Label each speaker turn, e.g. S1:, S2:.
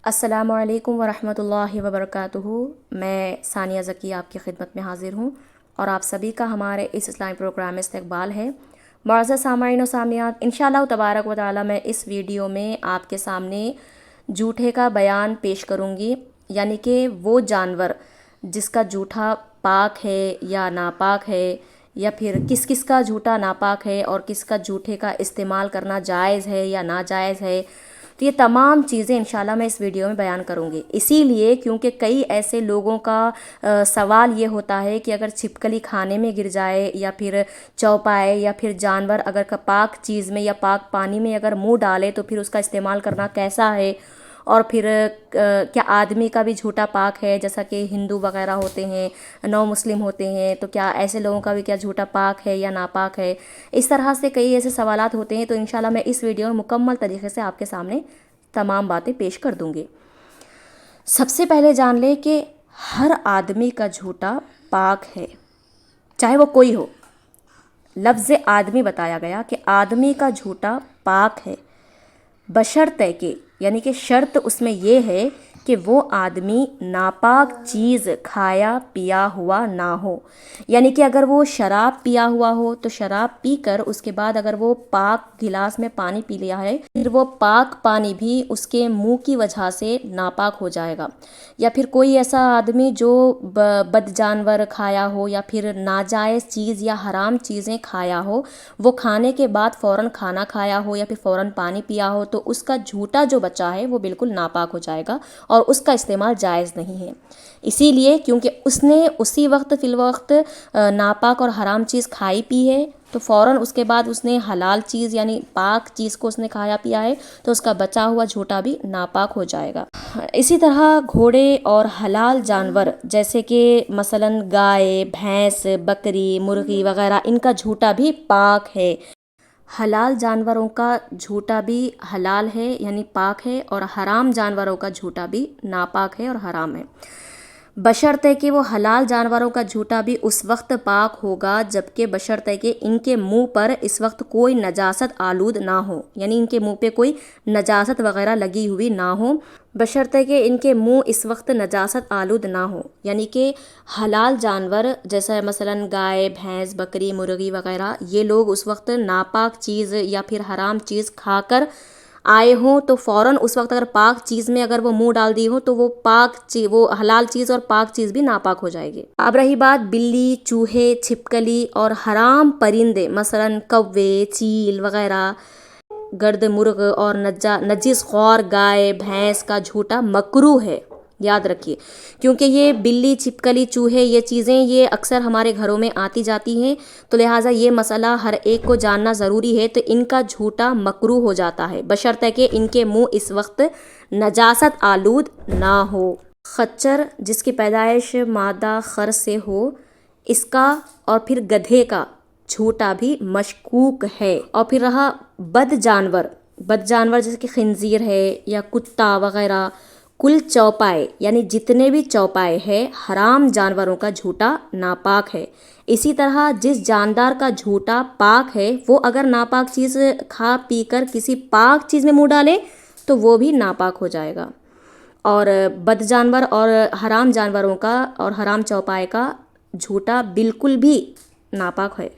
S1: السلام علیکم ورحمۃ اللہ وبرکاتہ۔ میں ثانیہ ذکی آپ کی خدمت میں حاضر ہوں اور آپ سبھی کا ہمارے اس اسلامی پروگرام میں استقبال ہے۔ معزز سامعین و سامعات، انشاءاللہ تبارک و تعالی میں اس ویڈیو میں آپ کے سامنے جھوٹے کا بیان پیش کروں گی، یعنی کہ وہ جانور جس کا جھوٹا پاک ہے یا ناپاک ہے، یا پھر کس کس کا جھوٹا ناپاک ہے اور کس کا جھوٹے کا استعمال کرنا جائز ہے یا ناجائز ہے، تو یہ تمام چیزیں انشاءاللہ میں اس ویڈیو میں بیان کروں گی۔ اسی لیے کیونکہ کئی ایسے لوگوں کا سوال یہ ہوتا ہے کہ اگر چھپکلی کھانے میں گر جائے یا پھر چوپائے یا پھر جانور اگر پاک چیز میں یا پاک پانی میں اگر منہ ڈالے تو پھر اس کا استعمال کرنا کیسا ہے، اور پھر کیا آدمی کا بھی جھوٹا پاک ہے، جیسا کہ ہندو وغیرہ ہوتے ہیں، نو مسلم ہوتے ہیں، تو کیا ایسے لوگوں کا بھی کیا جھوٹا پاک ہے یا ناپاک ہے، اس طرح سے کئی ایسے سوالات ہوتے ہیں۔ تو انشاءاللہ میں اس ویڈیو میں مکمل طریقے سے آپ کے سامنے تمام باتیں پیش کر دوں گی۔ سب سے پہلے جان لیں کہ ہر آدمی کا جھوٹا پاک ہے، چاہے وہ کوئی ہو۔ لفظ آدمی بتایا گیا کہ آدمی کا جھوٹا پاک ہے، بشرطے کہ، یعنی کہ شرط اس میں یہ ہے کہ وہ آدمی ناپاک چیز کھایا پیا ہوا نہ ہو، یعنی کہ اگر وہ شراب پیا ہوا ہو تو شراب پی کر اس کے بعد اگر وہ پاک گلاس میں پانی پی لیا ہے، پھر وہ پاک پانی بھی اس کے منہ کی وجہ سے ناپاک ہو جائے گا۔ یا پھر کوئی ایسا آدمی جو بد جانور کھایا ہو یا پھر ناجائز چیز یا حرام چیزیں کھایا ہو، وہ کھانے کے بعد فوراً کھانا کھایا ہو یا پھر فوراً پانی پیا ہو، تو اس کا جھوٹا جو بچا ہے وہ بالکل ناپاک ہو جائے گا اور اس کا استعمال جائز نہیں ہے۔ اسی لیے کیونکہ اس نے اسی وقت فی الوقت ناپاک اور حرام چیز کھائی پی ہے، تو فوراً اس کے بعد اس نے حلال چیز یعنی پاک چیز کو اس نے کھایا پیا ہے، تو اس کا بچا ہوا جھوٹا بھی ناپاک ہو جائے گا۔ اسی طرح گھوڑے اور حلال جانور جیسے کہ مثلاً گائے، بھینس، بکری، مرغی وغیرہ، ان کا جھوٹا بھی پاک ہے۔ حلال جانوروں کا جھوٹا بھی حلال ہے یعنی پاک ہے، اور حرام جانوروں کا جھوٹا بھی ناپاک ہے اور حرام ہے، بشرطے کہ وہ حلال جانوروں کا جھوٹا بھی اس وقت پاک ہوگا جبکہ بشرطے کہ ان کے منہ پر اس وقت کوئی نجاست آلود نہ ہو، یعنی ان کے منہ پہ کوئی نجاست وغیرہ لگی ہوئی نہ ہو، بشرطے کہ ان کے منہ اس وقت نجاست آلود نہ ہو۔ یعنی کہ حلال جانور جیسا مثلاً گائے، بھینس، بکری، مرغی وغیرہ، یہ لوگ اس وقت ناپاک چیز یا پھر حرام چیز کھا کر آئے ہوں تو فوراً اس وقت اگر پاک چیز میں اگر وہ منہ ڈال دی ہو تو وہ حلال چیز اور پاک چیز بھی ناپاک ہو جائے گی۔ اب رہی بات بلی، چوہے، چھپکلی اور حرام پرندے مثلاً کوے، چیل وغیرہ، گرد مرغ اور نجس خوار گائے، بھینس کا جھوٹا مکروہ ہے، یاد رکھیے، کیونکہ یہ بلی، چھپکلی، چوہے، یہ چیزیں یہ اکثر ہمارے گھروں میں آتی جاتی ہیں، تو لہٰذا یہ مسئلہ ہر ایک کو جاننا ضروری ہے۔ تو ان کا جھوٹا مکروہ ہو جاتا ہے بشرطے کہ ان کے منہ اس وقت نجاست آلود نہ ہو۔ خچر جس کی پیدائش مادہ خر سے ہو، اس کا اور پھر گدھے کا جھوٹا بھی مشکوک ہے۔ اور پھر رہا بد جانور جیسے کہ خنزیر ہے یا کتا وغیرہ، کل چوپائے یعنی جتنے بھی چوپائے ہیں حرام جانوروں کا جھوٹا ناپاک ہے۔ اسی طرح جس جاندار کا جھوٹا پاک ہے وہ اگر ناپاک چیز کھا پی کر کسی پاک چیز میں منہ ڈالے تو وہ بھی ناپاک ہو جائے گا، اور بد جانور اور حرام جانوروں کا اور حرام چوپائے کا جھوٹا بالکل بھی ناپاک ہے۔